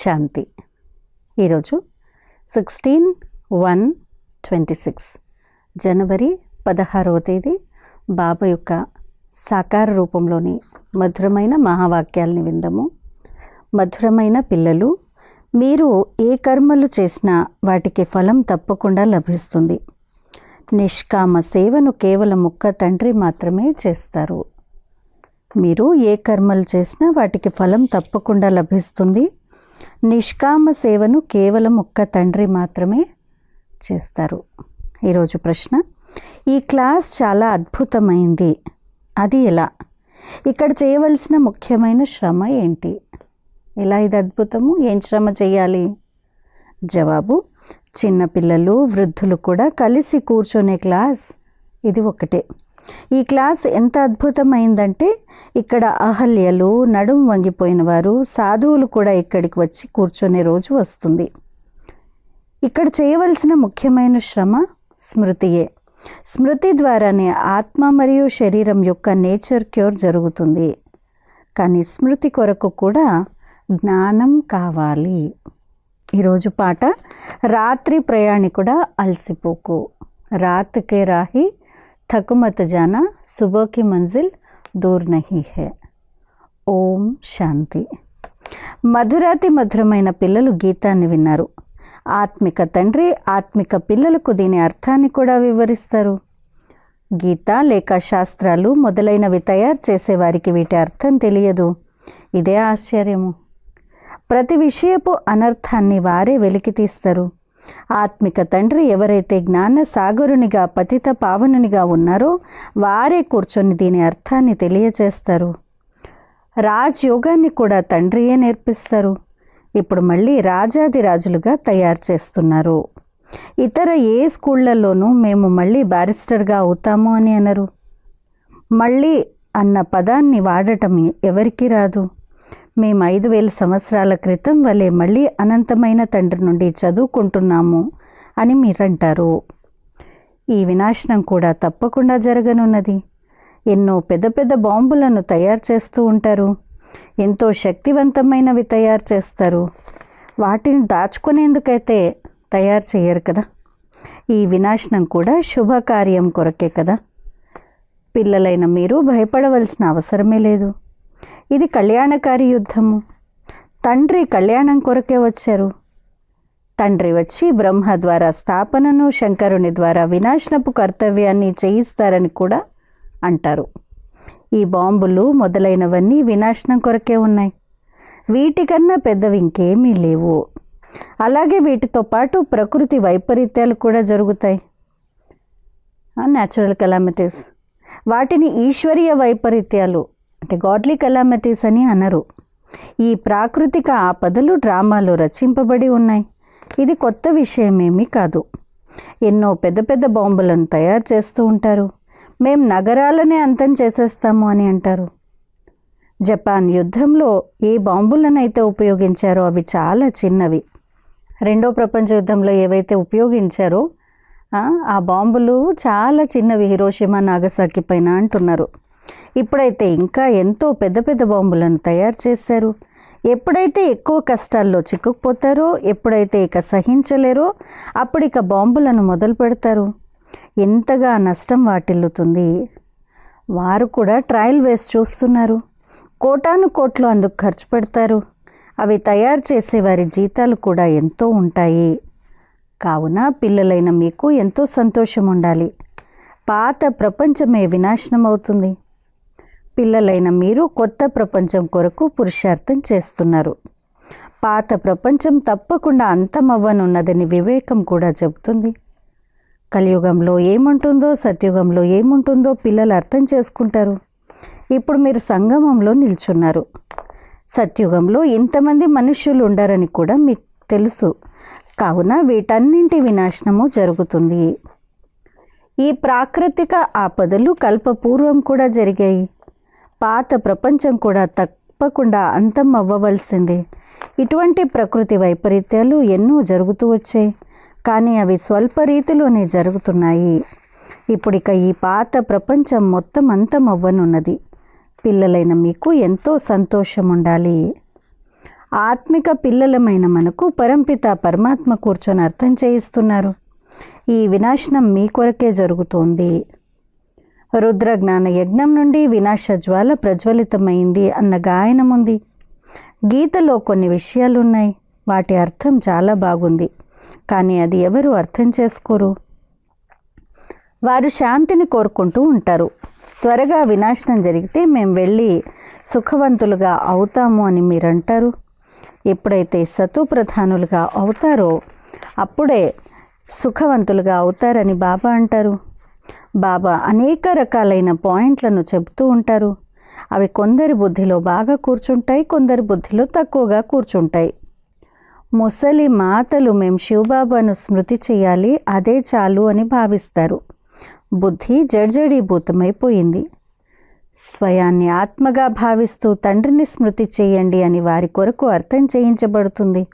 శాంతి. ఈరోజు 16/1/26 జనవరి 16వ తేదీ బాబా యొక్క సాకార రూపంలోని మధురమైన మహావాక్యాల్ని విందాము. మధురమైన పిల్లలు, మీరు ఏ కర్మలు చేసినా వాటికి ఫలం తప్పకుండా లభిస్తుంది. నిష్కామ సేవను కేవలం ఒక్క తండ్రి మాత్రమే చేస్తారు. మీరు ఏ కర్మలు చేసినా వాటికి ఫలం తప్పకుండా లభిస్తుంది. నిష్కామ సేవను కేవలం ఒక్క తండ్రి మాత్రమే చేస్తారు. ఈరోజు ప్రశ్న: ఈ క్లాస్ చాలా అద్భుతమైంది, అది ఎలా? ఇక్కడ చేయవలసిన ముఖ్యమైన శ్రమ ఏంటి? ఎలా ఇది అద్భుతము? ఏం శ్రమ చేయాలి? జవాబు: చిన్నపిల్లలు, వృద్ధులు కూడా కలిసి కూర్చొనే క్లాస్ ఇది ఒకటే. ఈ క్లాస్ ఎంత అద్భుతమైందంటే ఇక్కడ అహల్యలు, నడుం వంగిపోయిన వారు, సాధువులు కూడా ఇక్కడికి వచ్చి కూర్చొనే రోజు వస్తుంది. ఇక్కడ చేయవలసిన ముఖ్యమైన శ్రమ స్మృతియే. స్మృతి ద్వారానే ఆత్మ మరియు శరీరం యొక్క నేచర్ క్యూర్ జరుగుతుంది. కానీ స్మృతి కొరకు కూడా జ్ఞానం కావాలి. ఈరోజు పాట: రాత్రి ప్రయాణికుడా అలసిపోకు, రాత్కే రాహి థకుమత్ జానా, సుబహ్ మంజిల్ దూర్ నహీ హై. ఓం శాంతి. మధురాతి మధురమైన పిల్లలు గీతాన్ని విన్నారు. ఆత్మిక తండ్రి ఆత్మిక పిల్లలకు దీని అర్థాన్ని కూడా వివరిస్తారు. గీత లేక శాస్త్రాలు మొదలైనవి తయారు చేసేవారికి వీటి అర్థం తెలియదు. ఇదే ఆశ్చర్యము. ప్రతి విషయపు అనర్థాన్ని వారే వెలికి తీస్తారు. ఆత్మిక తండ్రి ఎవరైతే జ్ఞాన సాగరునిగా, పతిత పావనునిగా ఉన్నారో వారే కూర్చొని దీని అర్థాన్ని తెలియచేస్తారు. రాజయోగాన్ని కూడా తండ్రియే నేర్పిస్తారు. ఇప్పుడు మళ్ళీ రాజాదిరాజులుగా తయారు చేస్తున్నారు. ఇతర ఏ స్కూళ్లలోనూ మేము మళ్ళీ బారిస్టర్గా అవుతాము అని అనరు. మళ్ళీ అన్న పదాన్ని వాడటం ఎవరికీ రాదు. మేము 5000 సంవత్సరాల క్రితం వలె మళ్ళీ అనంతమైన తండ్రి నుండి చదువుకుంటున్నాము అని మీరంటారు. ఈ వినాశనం కూడా తప్పకుండా జరగనున్నది. ఎన్నో పెద్ద పెద్ద బాంబులను తయారు చేస్తూ ఉంటారు. ఎంతో శక్తివంతమైనవి తయారు చేస్తారు. వాటిని దాచుకునేందుకైతే తయారు చేయరు కదా. ఈ వినాశనం కూడా శుభకార్యం కొరకే కదా. పిల్లలైన మీరు భయపడవలసిన అవసరమే లేదు. ఇది కళ్యాణకారి యుద్ధము. తండ్రి కళ్యాణం కొరకే వచ్చారు. తండ్రి వచ్చి బ్రహ్మ ద్వారా స్థాపనను, శంకరుని ద్వారా వినాశనపు కర్తవ్యాన్ని చేయిస్తారని కూడా అంటారు. ఈ బాంబులు మొదలైనవన్నీ వినాశనం కొరకే ఉన్నాయి. వీటికన్నా పెద్దవి ఇంకేమీ లేవు. అలాగే వీటితో పాటు ప్రకృతి వైపరీత్యాలు కూడా జరుగుతాయి, న్యాచురల్ కెలామిటీస్. వాటిని ఈశ్వరీయ వైపరీత్యాలు అంటే గాడ్లీ కెలామిటీస్ అని అనరు. ఈ ప్రాకృతిక ఆపదలు డ్రామాలో రచింపబడి ఉన్నాయి. ఇది కొత్త విషయమేమీ కాదు. ఎన్నో పెద్ద పెద్ద బాంబులను తయారు చేస్తూ ఉంటారు. మేం నగరాలనే అంతం చేసేస్తాము అని అంటారు. జపాన్ యుద్ధంలో ఏ బాంబులనైతే ఉపయోగించారో అవి చాలా చిన్నవి. రెండో ప్రపంచ యుద్ధంలో ఏవైతే ఉపయోగించారో ఆ బాంబులు చాలా చిన్నవి, హిరోషిమా, నాగసాకి పైన అంటున్నారు. ఇప్పుడైతే ఇంకా ఎంతో పెద్ద పెద్ద బాంబులను తయారు చేశారు. ఎప్పుడైతే ఎక్కువ కష్టాల్లో చిక్కుకుపోతారో, ఎప్పుడైతే ఇక సహించలేరో అప్పుడు ఇక బాంబులను మొదలు పెడతారు. ఎంతగా నష్టం వాటిల్లుతుంది. వారు కూడా ట్రయల్ వేసి చూస్తున్నారు. కోటాను కోట్లు అందుకు ఖర్చు పెడతారు. అవి తయారు చేసే వారి జీతాలు కూడా ఎంతో ఉంటాయి. కావున పిల్లలైన మీకు ఎంతో సంతోషం ఉండాలి. పాత ప్రపంచమే వినాశనం అవుతుంది. పిల్లలైన మీరు కొత్త ప్రపంచం కొరకు పురుషార్థం చేస్తున్నారు. పాత ప్రపంచం తప్పకుండా అంతమవ్వనున్నదని వివేకం కూడా చెబుతుంది. కలియుగంలో ఏముంటుందో, సత్యుగంలో ఏముంటుందో పిల్లలు అర్థం చేసుకుంటారు. ఇప్పుడు మీరు సంగమంలో నిల్చున్నారు. సత్యుగంలో ఇంతమంది మనుష్యులు ఉండరని కూడా మీకు తెలుసు. కావున వీటన్నింటి వినాశనము జరుగుతుంది. ఈ ప్రాకృతిక ఆపదలు కల్పపూర్వం కూడా జరిగాయి. పాత ప్రపంచం కూడా తప్పకుండా అంతం అవ్వవలసిందే. ఇటువంటి ప్రకృతి వైపరీత్యాలు ఎన్నో జరుగుతూ వచ్చాయి. కానీ అవి స్వల్ప రీతిలోనే జరుగుతున్నాయి. ఇప్పుడిక ఈ పాత ప్రపంచం మొత్తం అంతం అవ్వనున్నది. పిల్లలైన మీకు ఎంతో సంతోషం ఉండాలి. ఆత్మిక పిల్లలమైన మనకు పరంపిత పరమాత్మ కూర్చొని అర్థం చేయిస్తున్నారు. ఈ వినాశనం మీ కొరకే జరుగుతోంది. రుద్రజ్ఞాన యజ్ఞం నుండి వినాశ జ్వాల ప్రజ్వలితమైంది అన్న గాయనం ఉంది. గీతలో కొన్ని విషయాలున్నాయి. వాటి అర్థం చాలా బాగుంది. కానీ అది ఎవరు అర్థం చేసుకోరు. వారు శాంతిని కోరుకుంటూ ఉంటారు. త్వరగా వినాశనం జరిగితే మేము వెళ్ళి సుఖవంతులుగా అవుతాము అని మీరంటారు. ఎప్పుడైతే సతోప్రధానులుగా అవుతారో అప్పుడే సుఖవంతులుగా అవుతారని బాబా అంటారు. బాబా అనేక రకాలైన పాయింట్లను చెబుతూ ఉంటారు. అవి కొందరి బుద్ధిలో బాగా కూర్చుంటాయి, కొందరి బుద్ధిలో తక్కువగా కూర్చుంటాయి. ముసలి మాతలు మేము శివబాబాను స్మృతి చేయాలి, అదే చాలు అని భావిస్తారు. బుద్ధి జడ్జడీభూతమైపోయింది. స్వయాన్ని ఆత్మగా భావిస్తూ తండ్రిని స్మృతి చేయండి అని వారి కొరకు అర్థం చేయించబడుతుంది.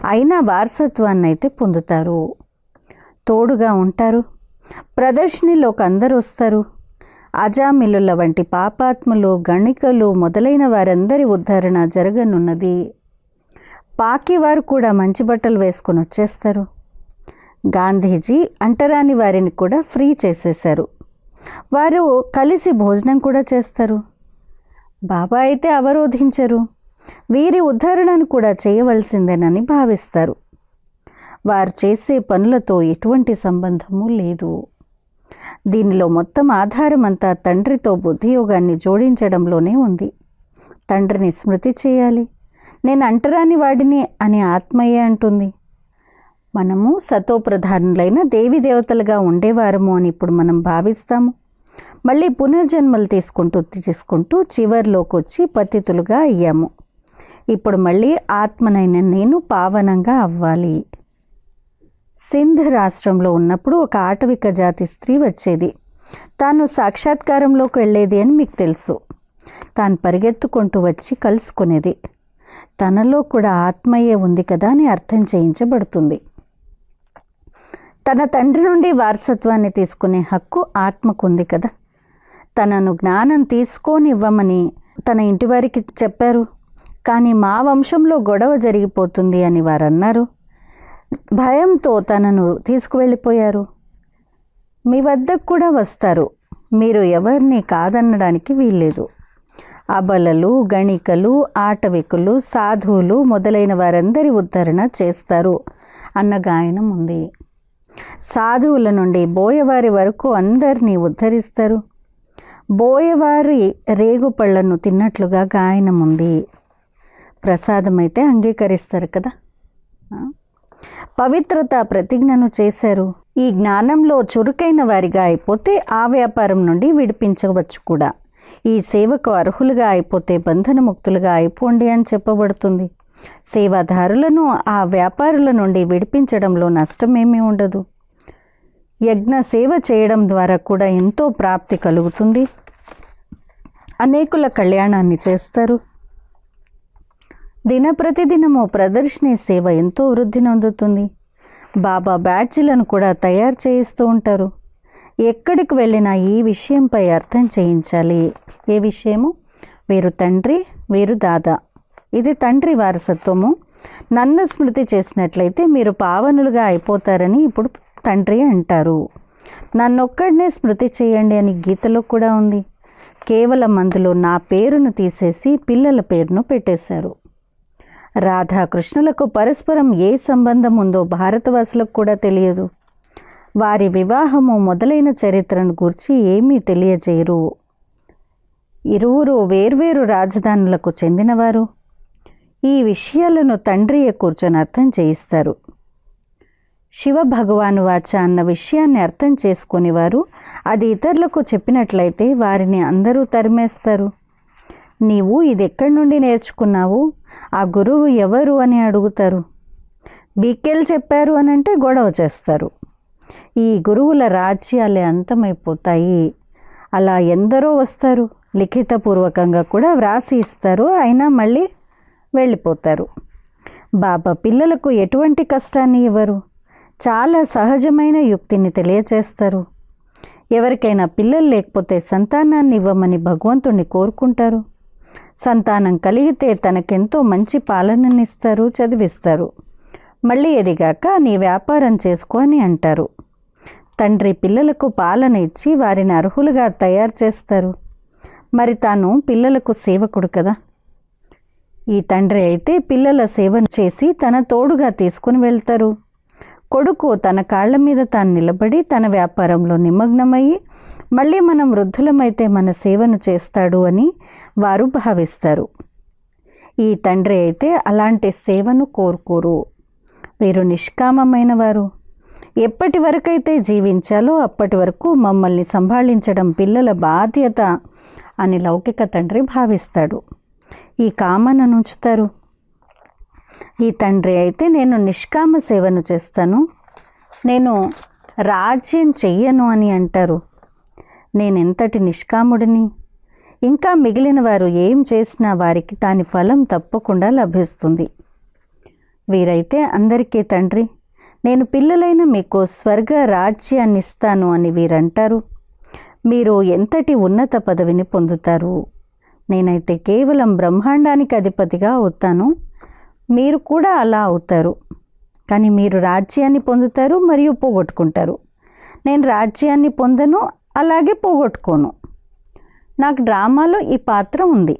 అయినా వారసత్వాన్ని అయితే పొందుతారు. తోడుగా ఉంటారు. ప్రదర్శనలోకి అందరూ వస్తారు. అజామిలుల వంటి పాపాత్ములు, గణికలు మొదలైన వారందరి ఉద్ధరణ జరగనున్నది. పాకివారు కూడా మంచి బట్టలు వేసుకొని వచ్చేస్తారు. గాంధీజీ అంటరాని వారిని కూడా ఫ్రీ చేసేశారు. వారు కలిసి భోజనం కూడా చేస్తారు. బాబా అయితే అవరోధించరు. వీరి ఉద్ధరణను కూడా చేయవలసిందేనని భావిస్తారు. వారు చేసే పనులతో ఎటువంటి సంబంధము లేదు. దీనిలో మొత్తం ఆధారం అంతా తండ్రితో బుద్ధియోగాన్ని జోడించడంలోనే ఉంది. తండ్రిని స్మృతి చేయాలి. నేను అంటరాని వాడిని అని ఆత్మయే అంటుంది. మనము సతోప్రధానులైన దేవి దేవతలుగా ఉండేవారము అని ఇప్పుడు మనం భావిస్తాము. మళ్ళీ పునర్జన్మలు తీసుకుంటూ చివరిలోకి వచ్చి పతితులుగా అయ్యాము. ఇప్పుడు మళ్ళీ ఆత్మనైన నేను పావనంగా అవ్వాలి. సింధ్ రాష్ట్రంలో ఉన్నప్పుడు ఒక ఆటవిక జాతి స్త్రీ వచ్చేది. తాను సాక్షాత్కారంలోకి వెళ్ళేది అని మీకు తెలుసు. తాను పరిగెత్తుకుంటూ వచ్చి కలుసుకునేది. తనలో కూడా ఆత్మయే ఉంది కదా అని అర్థం చేయించబడుతుంది. తన తండ్రి నుండి వారసత్వాన్ని తీసుకునే హక్కు ఆత్మకుంది కదా. తనను జ్ఞానం తీసుకోనివ్వమని తన ఇంటి వారికి చెప్పారు. కానీ మా వంశంలో గొడవ జరిగిపోతుంది అని వారు అన్నారు. భయంతో తనను తీసుకువెళ్ళిపోయారు. మీ వద్దకు కూడా వస్తారు. మీరు ఎవరిని కాదనడానికి వీల్లేదు. అబలలు, గణికలు, ఆటవికులు, సాధువులు మొదలైన వారందరి ఉద్ధరణ చేస్తారు అన్న గాయనం ఉంది. సాధువుల నుండి బోయవారి వరకు అందరినీ ఉద్ధరిస్తారు. బోయవారి రేగుపళ్లను తిన్నట్లుగా గాయనం ఉంది. ప్రసాదమైతే అంగీకరిస్తారు కదా. పవిత్రత ప్రతిజ్ఞను చేశారు. ఈ జ్ఞానంలో చురుకైన వారిగా అయిపోతే ఆ వ్యాపారం నుండి విడిపించవచ్చు కూడా. ఈ సేవకు అర్హులుగా అయిపోతే బంధనముక్తులుగా అయిపోండి అని చెప్పబడుతుంది. సేవాదారులను ఆ వ్యాపారుల నుండి విడిపించడంలో నష్టమేమీ ఉండదు. యజ్ఞ సేవ చేయడం ద్వారా కూడా ఎంతో ప్రాప్తి కలుగుతుంది. అనేకుల కళ్యాణాన్ని చేస్తారు. దినప్రతిదినము ప్రదర్శనీ సేవ ఎంతో వృద్ధి నొందుతుంది. బాబా బ్యాడ్జీలను కూడా తయారు చేయిస్తూ ఉంటారు. ఎక్కడికి వెళ్ళినా ఈ విషయంపై అర్థం చేయించాలి. ఏ విషయము? వీరు తండ్రి, వీరు దాదా. ఇది తండ్రి వారసత్వము. నన్ను స్మృతి చేసినట్లయితే మీరు పావనులుగా అయిపోతారని ఇప్పుడు తండ్రి అంటారు. నన్నొక్కడినే స్మృతి చేయండి అని గీతలో కూడా ఉంది. కేవలం అందులో నా పేరును తీసేసి పిల్లల పేరును పెట్టేశారు. రాధాకృష్ణులకు పరస్పరం ఏ సంబంధం ఉందో భారతవాసులకు కూడా తెలియదు. వారి వివాహము మొదలైన చరిత్రను గూర్చి ఏమీ తెలియజేయరు. ఇరువురు వేర్వేరు రాజధానులకు చెందినవారు. ఈ విషయాలను తండ్రియే కూర్చొని అర్థం చేయిస్తారు. శివ భగవాను వాచ అన్న విషయాన్ని అర్థం చేసుకుని వారు అది ఇతరులకు చెప్పినట్లయితే వారిని అందరూ తరిమేస్తారు. నీవు ఇది ఎక్కడి నుండి నేర్చుకున్నావు, ఆ గురువు ఎవరు అని అడుగుతారు. బీకేలు చెప్పారు అని అంటే గొడవ చేస్తారు. ఈ గురువుల రాజ్యాలే అంతమైపోతాయి. అలా ఎందరో వస్తారు. లిఖితపూర్వకంగా కూడా వ్రాసి ఇస్తారు. అయినా మళ్ళీ వెళ్ళిపోతారు. బాబా పిల్లలకు ఎటువంటి కష్టాన్ని ఇవ్వరు. చాలా సహజమైన యుక్తిని తెలియచేస్తారు. ఎవరికైనా పిల్లలు లేకపోతే సంతానాన్ని ఇవ్వమని భగవంతుణ్ణి కోరుకుంటారు. సంతానం కలిగితే తనకెంతో మంచి పాలననిస్తారు, చదివిస్తారు. మళ్ళీ ఎదిగాక నీ వ్యాపారం చేసుకో అని అంటారు. తండ్రి పిల్లలకు పాలన ఇచ్చి వారిని అర్హులుగా తయారు చేస్తారు. మరి తాను పిల్లలకు సేవకుడు కదా. ఈ తండ్రి అయితే పిల్లల సేవను చేసి తన తోడుగా తీసుకుని వెళ్తారు. కొడుకు తన కాళ్ల మీద తాను నిలబడి తన వ్యాపారంలో నిమగ్నమయ్యి మళ్ళీ మనం వృద్ధులమైతే మన సేవను చేస్తాడు అని వారు భావిస్తారు. ఈ తండ్రి అయితే అలాంటి సేవను కోరుకోరు. వీరు నిష్కామమైన వారు. ఎప్పటి వరకైతే జీవించాలో అప్పటి వరకు మమ్మల్ని సంభాళించడం పిల్లల బాధ్యత అని లౌకిక తండ్రి భావిస్తాడు. ఈ కామను ఉంచుతారు. ఈ తండ్రి అయితే నేను నిష్కామ సేవను చేస్తాను, నేను రాజ్యం చెయ్యను అని అంటారు. నేనెంతటి నిష్కాముడిని. ఇంకా మిగిలిన వారు ఏం చేసినా వారికి దాని ఫలం తప్పకుండా లభిస్తుంది. వీరైతే అందరికీ తండ్రి నేను పిల్లలైన మీకు స్వర్గ రాజ్యాన్ని ఇస్తాను అని వీరంటారు. మీరు ఎంతటి ఉన్నత పదవిని పొందుతారు. నేనైతే కేవలం బ్రహ్మాండానికి అధిపతిగా అవుతాను, మీరు కూడా అలా అవుతారు. కానీ మీరు రాజ్యాన్ని పొందుతారు మరియు పోగొట్టుకుంటారు. నేను రాజ్యాన్ని పొందను, అలాగే పోగొట్టుకోను. నాకు డ్రామాలో ఈ పాత్ర ఉంది.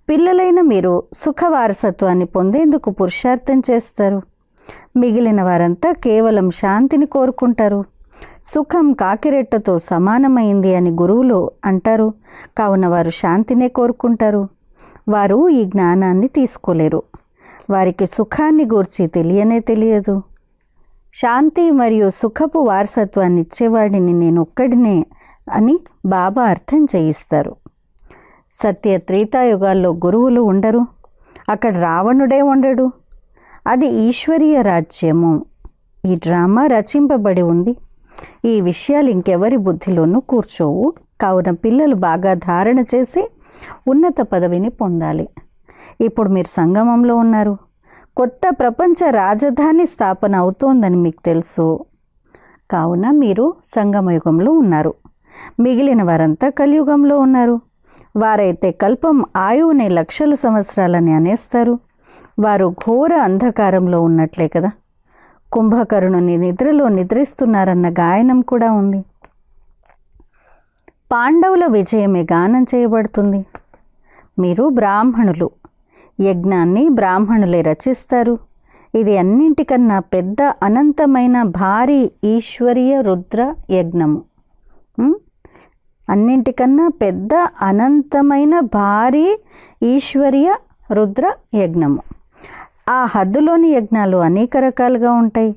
పిల్లలైన మీరు సుఖ వారసత్వాన్ని పొందేందుకు పురుషార్థం చేస్తారు. మిగిలిన వారంతా కేవలం శాంతిని కోరుకుంటారు. సుఖం కాకిరెట్టతో సమానమైంది అని గురువులు అంటారు. కావున వారు శాంతినే కోరుకుంటారు. వారు ఈ జ్ఞానాన్ని తీసుకోలేరు. వారికి సుఖాన్ని గూర్చి తెలియనే తెలియదు. శాంతి మరియు సుఖపు వారసత్వాన్ని ఇచ్చేవాడిని నేను ఒక్కడినే అని బాబా అర్థం చేయిస్తారు. సత్య త్రేతాయుగాల్లో గురువులు ఉండరు. అక్కడ రావణుడే ఉండడు. అది ఈశ్వరీయ రాజ్యము. ఈ డ్రామా రచింపబడి ఉంది. ఈ విషయాలు ఇంకెవరి బుద్ధిలోనూ కూర్చోవు. కావున పిల్లలు బాగా ధారణ చేసి ఉన్నత పదవిని పొందాలి. ఇప్పుడు మీరు సంగమంలో ఉన్నారు. కొత్త ప్రపంచ రాజధాని స్థాపన అవుతోందని మీకు తెలుసు. కావున మీరు సంగమయుగంలో ఉన్నారు. మిగిలిన వారంతా కలియుగంలో ఉన్నారు. వారైతే కల్పం ఆయువుని లక్షల సంవత్సరాలని అనేస్తారు. వారు ఘోర అంధకారంలో ఉన్నట్లే కదా. కుంభకర్ణుని నిద్రలో నిద్రిస్తున్నారన్న గాయనం కూడా ఉంది. పాండవుల విజయమే గానం చేయబడుతుంది. మీరు బ్రాహ్మణులు. యజ్ఞాన్ని బ్రాహ్మణులే రచిస్తారు. ఇది అన్నింటికన్నా పెద్ద అనంతమైన భారీ ఈశ్వరీయ రుద్ర యజ్ఞము. అన్నింటికన్నా పెద్ద అనంతమైన భారీ ఈశ్వరీయ రుద్ర యజ్ఞము. ఆ హద్దులోని యజ్ఞాలు అనేక రకాలుగా ఉంటాయి.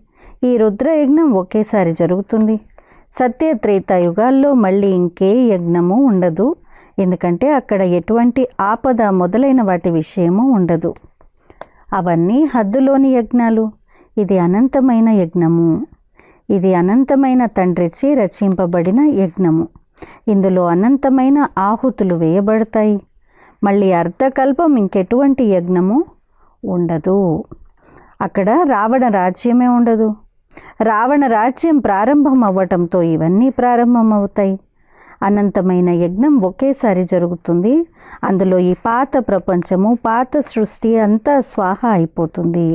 ఈ రుద్ర యజ్ఞం ఒకేసారి జరుగుతుంది. సత్య త్రేతాయుగాల్లో మళ్ళీ ఇంకే యజ్ఞము ఉండదు. ఎందుకంటే అక్కడ ఎటువంటి ఆపద మొదలైన వాటి విషయము ఉండదు. అవన్నీ హద్దులోని యజ్ఞాలు. ఇది అనంతమైన యజ్ఞము. ఇది అనంతమైన తండ్రిచే రచింపబడిన యజ్ఞము. ఇందులో అనంతమైన ఆహుతులు వేయబడతాయి. మళ్ళీ అర్ధకల్పం ఇంకెటువంటి యజ్ఞము ఉండదు. అక్కడ రావణ రాజ్యమే ఉండదు. రావణ రాజ్యం ప్రారంభం అవ్వటంతో ఇవన్నీ ప్రారంభమవుతాయి. అనంతమైన యజ్ఞం ఒకేసారి జరుగుతుంది. అందులో ఈ పాత ప్రపంచము, పాత సృష్టి అంతా స్వాహ అయిపోతుంది.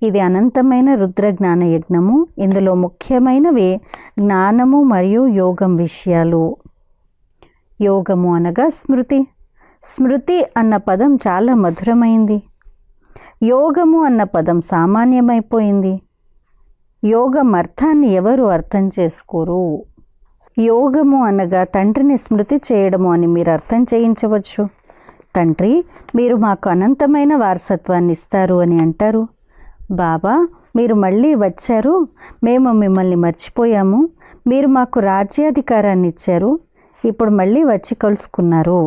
ఇది అనంతమైన రుద్రజ్ఞాన యజ్ఞము. ఇందులో ముఖ్యమైనవి జ్ఞానము మరియు యోగం విషయాలు. యోగము అనగా స్మృతి. స్మృతి అన్న పదం చాలా మధురమైంది. యోగము అన్న పదం సామాన్యమైపోయింది. యోగం అర్థాన్ని ఎవరు అర్థం చేసుకోరు. యోగము అనగా తండ్రిని స్మృతి చేయడము అని మీరు అర్థం చేయించవచ్చు. తండ్రి మీరు మాకు అనంతమైన వారసత్వాన్ని ఇస్తారు అని అంటారు. బాబా మీరు మళ్ళీ వచ్చారు, మేము మిమ్మల్ని మర్చిపోయాము, మీరు మాకు రాజ్యాధికారాన్ని ఇచ్చారు, ఇప్పుడు మళ్ళీ వచ్చి కలుసుకున్నారు,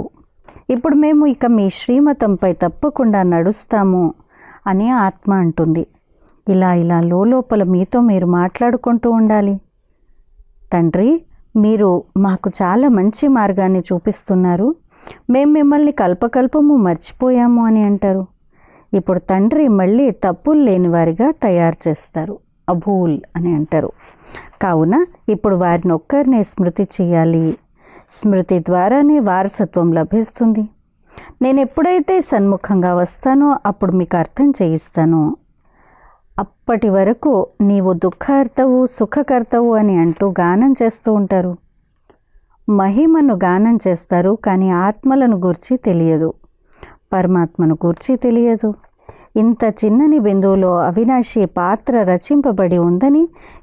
ఇప్పుడు మేము ఇక మీ శ్రీమతంపై తప్పకుండా నడుస్తాము అని ఆత్మ అంటుంది. ఇలా లోపల మీతో మీరు మాట్లాడుకుంటూ ఉండాలి. తండ్రి మీరు మాకు చాలా మంచి మార్గాన్ని చూపిస్తున్నారు, మేము మిమ్మల్ని కల్పకల్పము మర్చిపోయాము అని అంటారు. ఇప్పుడు తండ్రి మళ్ళీ తప్పులు లేని వారిగా తయారు చేస్తారు. అభూల్ అని అంటారు. కావున ఇప్పుడు వారిని ఒక్కరినే స్మృతి చేయాలి. స్మృతి ద్వారానే వారసత్వం లభిస్తుంది. నేను ఎప్పుడైతే సన్ముఖంగా వస్తానో అప్పుడు మీకు అర్థం చేయిస్తాను. అప్పటి వరకు నీవు దుఃఖకర్తవు సుఖకర్తవు అని అంటూ గానం చేస్తూ ఉంటారు. మహిమను గానం చేస్తారు, కానీ ఆత్మలను గూర్చి తెలియదు, పరమాత్మను గూర్చి తెలియదు. ఇంత చిన్నని బిందువులో అవినాశి పాత్ర రచింపబడి ఉందని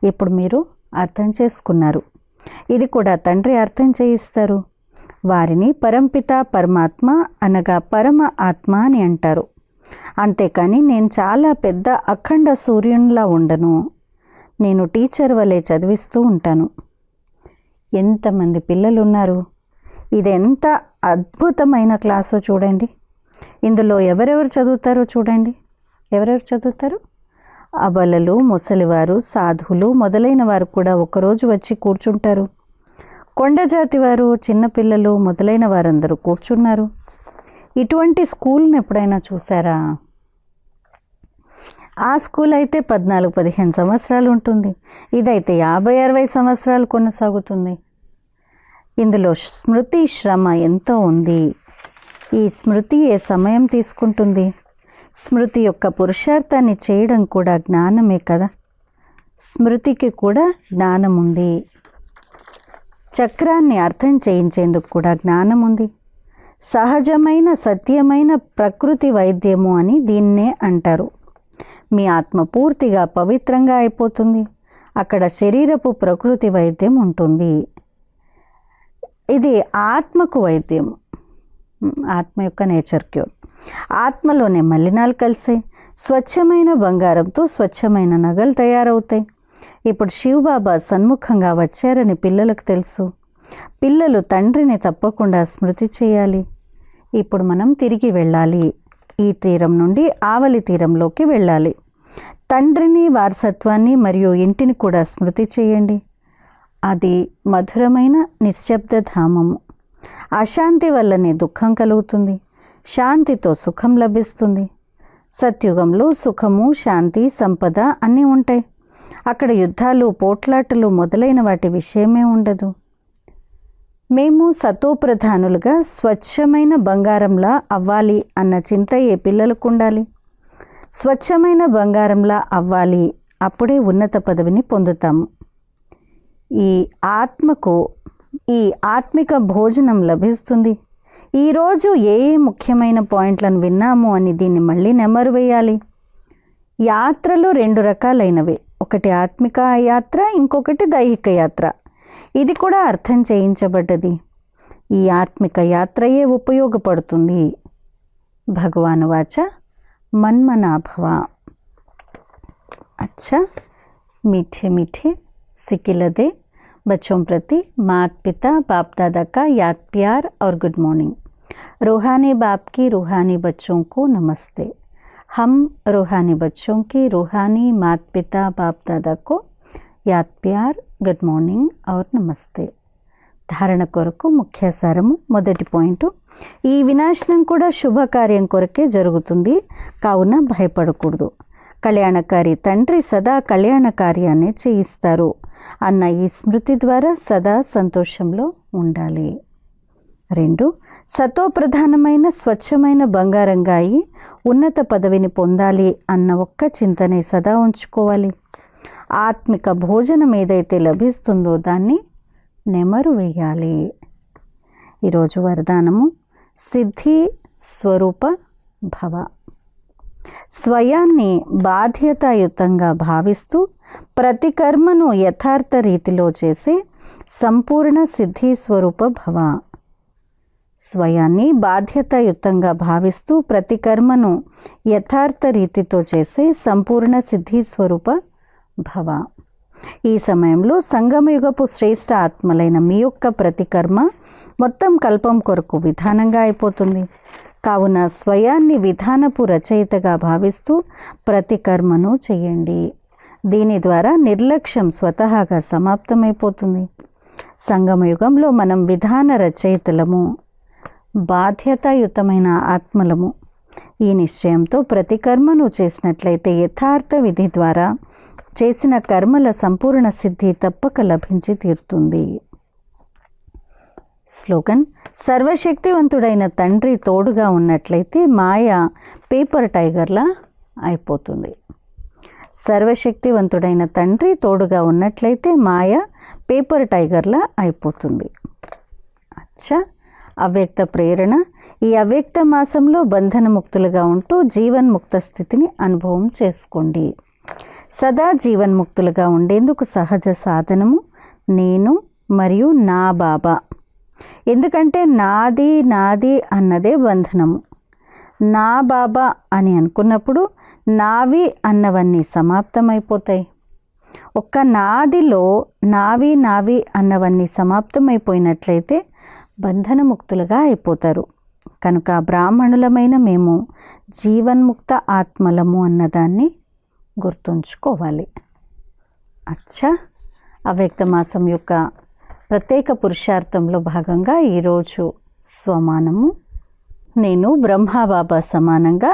ఇప్పుడు మీరు అర్థం చేసుకున్నారు. ఇది కూడా తండ్రి అర్థం చేయిస్తారు. వారిని పరంపిత పరమాత్మ అనగా పరమ ఆత్మ అని అంటారు. అంతేకాని నేను చాలా పెద్ద అఖండ సూర్యునిలా ఉండను. నేను టీచర్ వలె చదివిస్తూ ఉంటాను. ఎంతమంది పిల్లలు ఉన్నారు! ఇది ఎంత అద్భుతమైన క్లాసో చూడండి. ఇందులో ఎవరెవరు చదువుతారో చూడండి. ఎవరెవరు చదువుతారు? అబలలు, ముసలివారు, సాధువులు మొదలైన వారు కూడా ఒకరోజు వచ్చి కూర్చుంటారు. కొండజాతి వారు, చిన్నపిల్లలు మొదలైన వారందరూ కూర్చున్నారు. ఇటువంటి స్కూల్ని ఎప్పుడైనా చూసారా? ఆ స్కూల్ అయితే 14-15 సంవత్సరాలు ఉంటుంది. ఇదైతే 50-60 సంవత్సరాలు కొనసాగుతుంది. ఇందులో స్మృతి శ్రమ ఎంతో ఉంది. ఈ స్మృతి ఏ సమయం తీసుకుంటుంది? స్మృతి యొక్క పురుషార్థాన్ని చేయడం కూడా జ్ఞానమే కదా. స్మృతికి కూడా జ్ఞానం ఉంది. చక్రాన్ని అర్థం చేయించేందుకు కూడా జ్ఞానం ఉంది. సహజమైన సత్యమైన ప్రకృతి వైద్యము అని దీన్నే అంటారు. మీ ఆత్మ పూర్తిగా పవిత్రంగా అయిపోతుంది. అక్కడ శరీరపు ప్రకృతి వైద్యం ఉంటుంది. ఇది ఆత్మకు వైద్యం, ఆత్మ యొక్క నేచర్ క్యూర్. ఆత్మలోనే మలినాలు కలిసాయి. స్వచ్ఛమైన బంగారంతో స్వచ్ఛమైన నగలు తయారవుతాయి. ఇప్పుడు శివబాబా సన్ముఖంగా వచ్చారని పిల్లలకు తెలుసు. పిల్లలు తండ్రిని తప్పకుండా స్మృతి చేయాలి. ఇప్పుడు మనం తిరిగి వెళ్ళాలి. ఈ తీరం నుండి ఆవలి తీరంలోకి వెళ్ళాలి. తండ్రిని, వారసత్వాన్ని మరియు ఇంటిని కూడా స్మృతి చేయండి. అది మధురమైన నిశ్శబ్ద ధామము. అశాంతి వల్లనే దుఃఖం కలుగుతుంది. శాంతితో సుఖం లభిస్తుంది. సత్యుగంలో సుఖము, శాంతి, సంపద అన్నీ ఉంటాయి. అక్కడ యుద్ధాలు, పోట్లాటలు మొదలైన వాటి విషయమే ఉండదు. మేము సతోప్రధానులుగా స్వచ్ఛమైన బంగారంలా అవ్వాలి అన్న చింత ఏ పిల్లలకు ఉండాలి. స్వచ్ఛమైన బంగారంలా అవ్వాలి, అప్పుడే ఉన్నత పదవిని పొందుతాము. ఈ ఆత్మకు ఈ ఆత్మిక భోజనం లభిస్తుంది. ఈరోజు ఏ ముఖ్యమైన పాయింట్లను విన్నాము అని దీన్ని మళ్ళీ నెమరు వేయాలి. యాత్రలు 2 రకాలైనవి. ఒకటి ఆత్మిక యాత్ర, ఇంకొకటి దైహిక యాత్ర. ఇది కూడా అర్థం చేయించబడ్డది. ఈ ఆత్మిక యాత్రయే ఉపయోగపడుతుంది. భగవాను వాచ మన్మనాభవ. अच्छा मीठे मीठे सिकिलदे बच्चों प्रति माता पिता बाप दादा का याद प्यार और गुड मॉर्निंग. रूहानी बाप की रूहानी बच्चों को नमस्ते. हम रूहानी बच्चों की रूहानी माता पिता बाप दादा को याद प्यार गुड मॉर्निंग और नमस्ते. ధారణ కొరకు ముఖ్య సారము. మొదటి పాయింట్, ఈ వినాశనం కూడా శుభకార్యం కొరకే జరుగుతుంది, కావున భయపడకూడదు. కళ్యాణకారి తండ్రి సదా కళ్యాణ కార్యాన్ని చేయిస్తారు అన్న ఈ స్మృతి ద్వారా సదా సంతోషంలో ఉండాలి. 2, సతోప్రధానమైన స్వచ్ఛమైన బంగారంగా అయి ఉన్నత పదవిని పొందాలి అన్న ఒక్క చింతనే సదా ఉంచుకోవాలి. ఆత్మిక భోజనం ఏదైతే లభిస్తుందో దాన్ని నెమరు వేయాలి. ఈరోజు వరదానము సిద్ధి స్వరూప భవ. స్వయాన్ని బాధ్యతాయుతంగా భావిస్తూ ప్రతి కర్మను యథార్థ రీతిలో చేసే సంపూర్ణ సిద్ధి స్వరూప భవ. స్వయాన్ని బాధ్యతాయుతంగా భావిస్తూ ప్రతి కర్మను యథార్థ రీతితో చేసే సంపూర్ణ సిద్ధి స్వరూప భవ. ఈ సమయంలో సంగమయుగపు శ్రేష్ఠ ఆత్మలైన మీ యొక్క ప్రతి కర్మ మొత్తం కల్పం కొరకు విధానంగా అయిపోతుంది. కావున స్వయాన్ని విధానపు రచయితగా భావిస్తూ ప్రతి కర్మను చేయండి. దీని ద్వారా నిర్లక్ష్యం స్వతహాగా సమాప్తమైపోతుంది. సంగమయుగంలో మనం విధాన రచయితలము, బాధ్యతాయుతమైన ఆత్మలము. ఈ నిశ్చయంతో ప్రతి కర్మను చేసినట్లయితే యథార్థ విధి ద్వారా చేసిన కర్మల సంపూర్ణ సిద్ధి తప్పక లభించి తీరుతుంది. స్లోగన్: సర్వశక్తివంతుడైన తండ్రి తోడుగా ఉన్నట్లయితే మాయ పేపర్ టైగర్లా అయిపోతుంది. సర్వశక్తివంతుడైన తండ్రి తోడుగా ఉన్నట్లయితే మాయ పేపర్ టైగర్లా అయిపోతుంది. అచ్చా, అవ్యక్త ప్రేరణ: ఈ అవ్యక్త మాసంలో బంధనముక్తులుగా ఉంటూ జీవన్ముక్త స్థితిని అనుభవం చేసుకోండి. సదా జీవన్ముక్తులుగా ఉండేందుకు సహజ సాధనము నేను మరియు నా బాబా. ఎందుకంటే నాది నాది అన్నదే బంధనము. నా బాబా అని అనుకున్నప్పుడు నావి అన్నవన్నీ సమాప్తమైపోతాయి. ఒక్క నాదిలో నావి నావి అన్నవన్నీ సమాప్తమైపోయినట్లయితే బంధనముక్తులుగా అయిపోతారు. కనుక బ్రాహ్మణులమైన మేము జీవన్ముక్త ఆత్మలము అన్నదాన్ని గుర్తుంచుకోవాలి. అచ్చా, అవ్యక్త మాసం యొక్క ప్రత్యేక పురుషార్థంలో భాగంగా ఈరోజు స్వమానము: నేను బ్రహ్మబాబా సమానంగా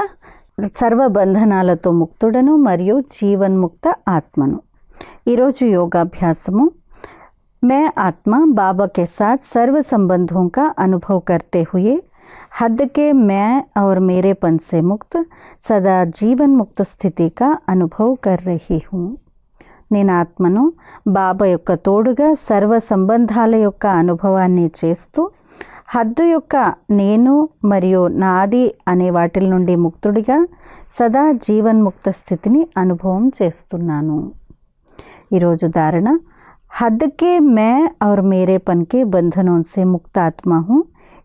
సర్వబంధనాలతో ముక్తుడను మరియు జీవన్ముక్త ఆత్మను. ఈరోజు యోగాభ్యాసము: मैं आत्मा बाबा के साथ सर्व संबंधों का अनुभव करते हुए हद के मैं और मेरेपन से मुक्त सदा जीवन मुक्त स्थिति का अनुभव कर रही हूँ. నేను ఆత్మను బాబా యొక్క తోడుగా సర్వ సంబంధాల యొక్క అనుభవాన్ని చేస్తూ హద్దు యొక్క నేను మరియు నాది అనే వాటిల నుండి ముక్తుడిగా సదా జీవన్ముక్త స్థితిని అనుభవం చేస్తున్నాను. ఈరోజు ధారణ: हद के मैं और मेरेपन के बंधनों से मुक्त आत्मा हूँ,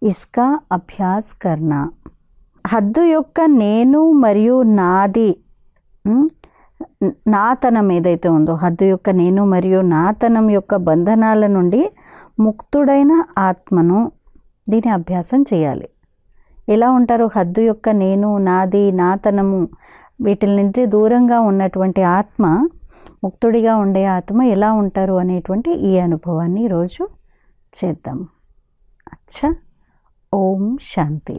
इसका अभ्यास करना. హద్దు యొక్క నేను మరియు నాది నాతనం ఏదైతే ఉందో, హద్దు యొక్క నేను మరియు నాతనం యొక్క బంధనాల నుండి ముక్తుడైన ఆత్మను దీని అభ్యాసం చేయాలి. ఎలా ఉంటారు? హద్దు యొక్క నేను నాది నాతనము వీటి నుంచి దూరంగా ఉన్నటువంటి ఆత్మ, ముక్తుడిగా ఉండే ఆత్మ ఎలా ఉంటారు అనేటువంటి ఈ అనుభవాన్ని ఈరోజు చేద్దాం. అచ్చా, ఓం శాంతి.